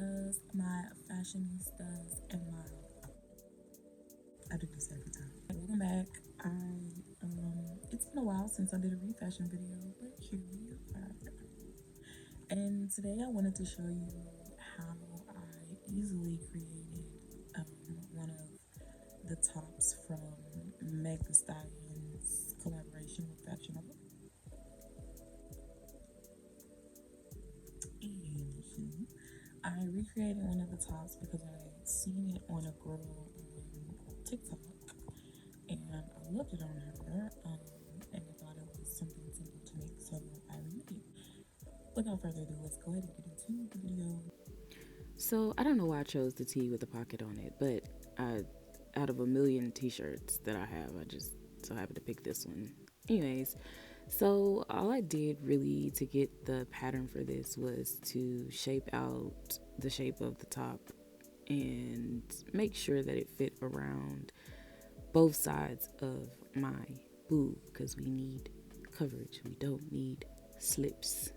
Bananas, my fashionistas, and my I do this every time. Welcome back. It's been a while since I did a refashion video, but here we are. And today I wanted to show you how I easily created one of the tops from Meg the Stallion's collaboration with Fashion Nova. And I recreated one of the tops because I had seen it on a girl on TikTok and I loved it on her, and I thought it was something simple to make, so I remade it. Without further ado, let's go ahead and get into the video. So I don't know why I chose the tee with the pocket on it, but out of a million t-shirts that I have, I just so happened to pick this one. Anyways, so all I did really to get the pattern for this was to shape out the shape of the top and make sure that it fit around both sides of my boob because we need coverage. We don't need slips,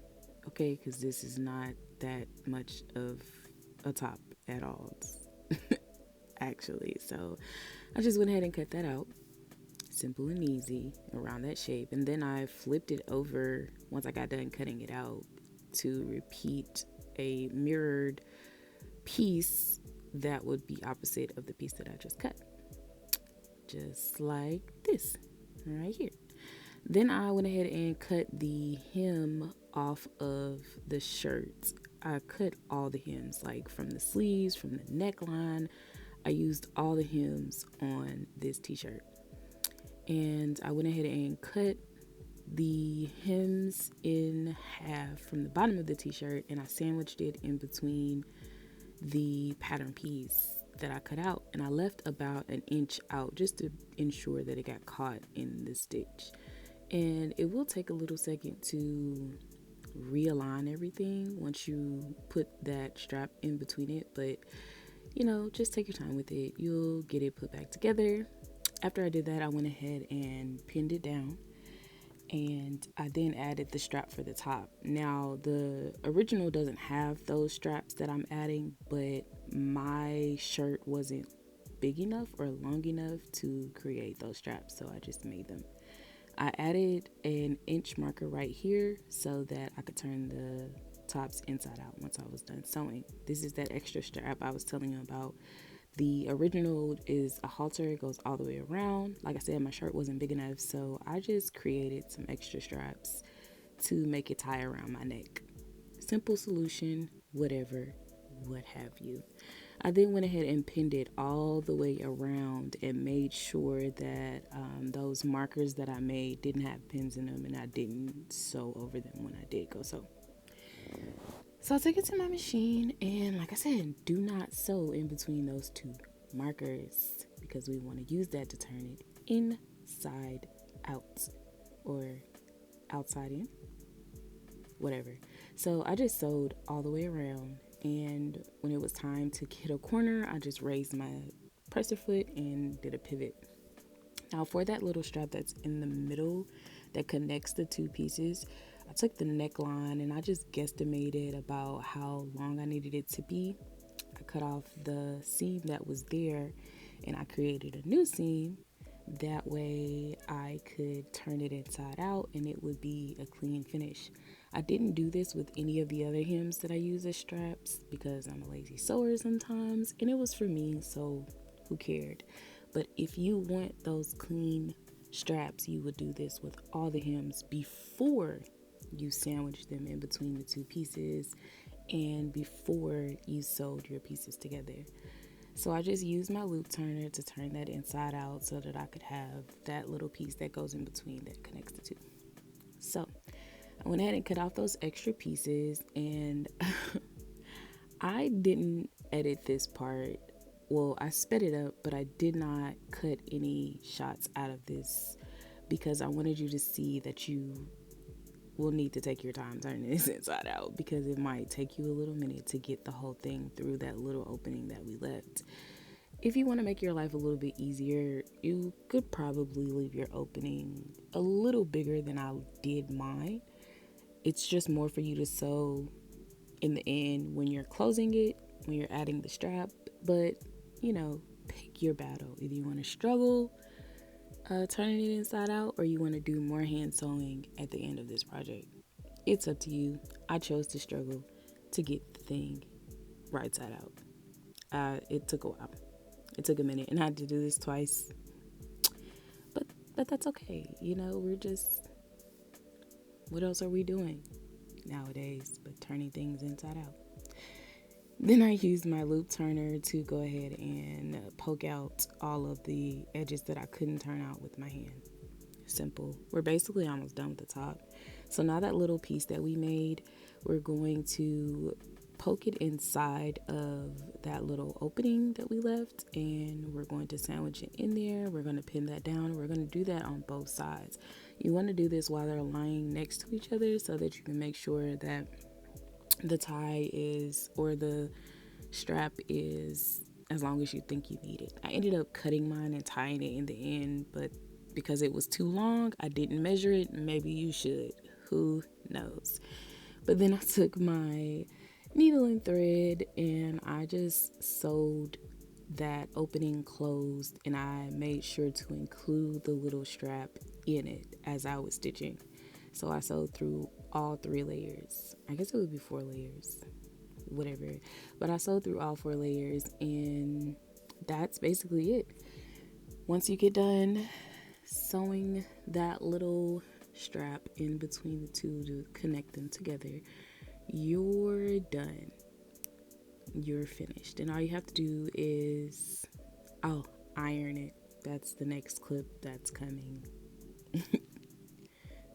okay? Because this is not that much of a top at all, actually. So I just went ahead and cut that out, simple and easy, around that shape. And then I flipped it over once I got done cutting it out to repeat a mirrored piece that would be opposite of the piece that I just cut, just like this right here. Then I went ahead and cut the hem off of the shirt. I cut all the hems, like from the sleeves, from the neckline. I used all the hems on this t-shirt. And I went ahead and cut the hems in half from the bottom of the t-shirt, and I sandwiched it in between the pattern piece that I cut out, and I left about an inch out just to ensure that it got caught in the stitch. And it will take a little second to realign everything once you put that strap in between it, but just take your time with it. You'll get it put back together. After I did that, I went ahead and pinned it down, and I then added the strap for the top. Now, the original doesn't have those straps that I'm adding, but my shirt wasn't big enough or long enough to create those straps, so I just made them. I added an inch marker right here so that I could turn the tops inside out once I was done sewing. This is that extra strap I was telling you about. The original is a halter, it goes all the way around. Like I said, my shirt wasn't big enough, so I just created some extra straps to make it tie around my neck. Simple solution, whatever, what have you. I then went ahead and pinned it all the way around and made sure that those markers that I made didn't have pins in them, and I didn't sew over them when I did go sew. So I took it to my machine, and like I said, do not sew in between those two markers because we want to use that to turn it inside out or outside in, whatever. So I just sewed all the way around, and when it was time to hit a corner, I just raised my presser foot and did a pivot. Now for that little strap that's in the middle that connects the two pieces, I took the neckline and I just guesstimated about how long I needed it to be. I cut off the seam that was there and I created a new seam. That way I could turn it inside out and it would be a clean finish. I didn't do this with any of the other hems that I use as straps because I'm a lazy sewer sometimes, and it was for me, so who cared? But if you want those clean straps, you would do this with all the hems before you sandwich them in between the two pieces and before you sewed your pieces together. So I just used my loop turner to turn that inside out so that I could have that little piece that goes in between that connects the two. So I went ahead and cut off those extra pieces, and I didn't edit this part. Well, I sped it up, but I did not cut any shots out of this because I wanted you to see that you will need to take your time turning this inside out because it might take you a little minute to get the whole thing through that little opening that we left. If you want to make your life a little bit easier, you could probably leave your opening a little bigger than I did mine. It's just more for you to sew in the end when you're closing it. when you're adding the strap, but you know, pick your battle. Either you want to struggle turning it inside out, or you want to do more hand sewing at the end of this project. It's up to you. I chose to struggle to get the thing right side out. It took a while. It took a minute, and I had to do this twice. But that's okay. You know, we're just, what else are we doing nowadays but turning things inside out? Then I used my loop turner to go ahead and poke out all of the edges that I couldn't turn out with my hand. Simple. We're basically almost done with the top. So now that little piece that we made, we're going to poke it inside of that little opening that we left, and we're going to sandwich it in there. We're going to pin that down. We're going to do that on both sides. You want to do this while they're lying next to each other so that you can make sure that the tie is, or the strap is, as long as you think you need it. I ended up cutting mine and tying it in the end, but because it was too long, I didn't measure it. Maybe you should. Who knows? But then I took my needle and thread and I just sewed that opening closed, and I made sure to include the little strap in it as I was stitching. So I sewed through all 3 layers. I guess it would be 4 layers, whatever. But I sewed through all 4 layers, and that's basically it. Once you get done sewing that little strap in between the two to connect them together, you're done. You're finished. And all you have to do is, iron it. That's the next clip that's coming.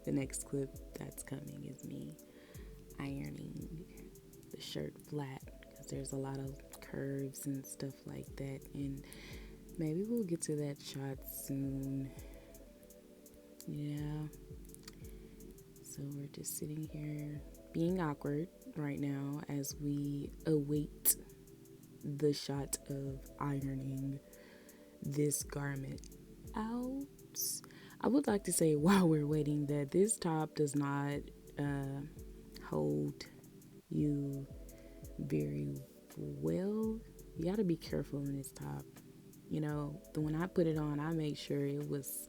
The next clip that's coming is me ironing the shirt flat, because there's a lot of curves and stuff like that, and maybe we'll get to that shot soon. Yeah. So we're just sitting here being awkward right now as we await the shot of ironing this garment out. I would like to say while we're waiting that this top does not hold you very well. You got to be careful in this top. You know, when I put it on, I made sure it was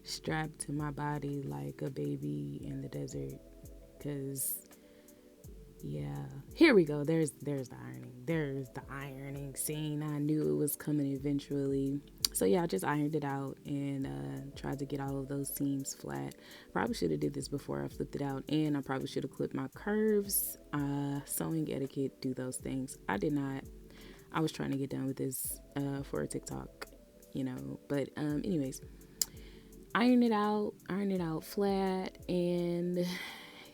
strapped to my body like a baby in the desert, because yeah, here we go. There's the ironing. There's the ironing scene. I knew it was coming eventually. So yeah, I just ironed it out and tried to get all of those seams flat. Probably should have did this before I flipped it out, and I probably should have clipped my curves. Sewing etiquette, do those things. I did not. I was trying to get done with this for a TikTok, you know. But anyways, iron it out flat, and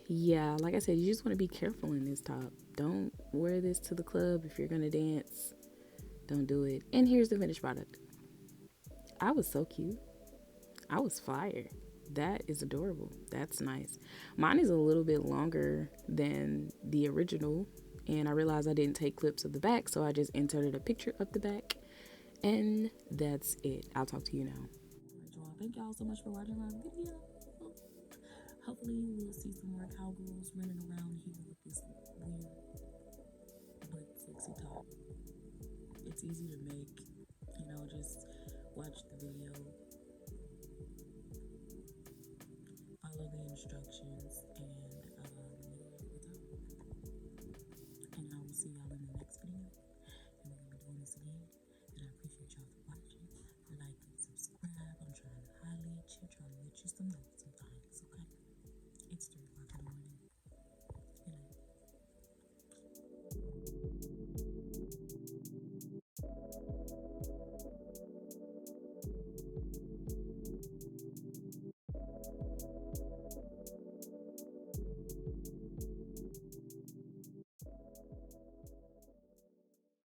yeah, like I said, you just want to be careful in this top. Don't wear this to the club if you're gonna dance. Don't do it. And here's the finished product. I was so cute. I was fire. That is adorable. That's nice. Mine is a little bit longer than the original, and I realized I didn't take clips of the back, so I just inserted a picture of the back, and that's it. I'll talk to you now. Alright, y'all. Thank y'all so much for watching my video. Hopefully we'll see some more cowgirls running around here with this weird but sexy top. It's easy to make, you know, just watch the video, follow the instructions,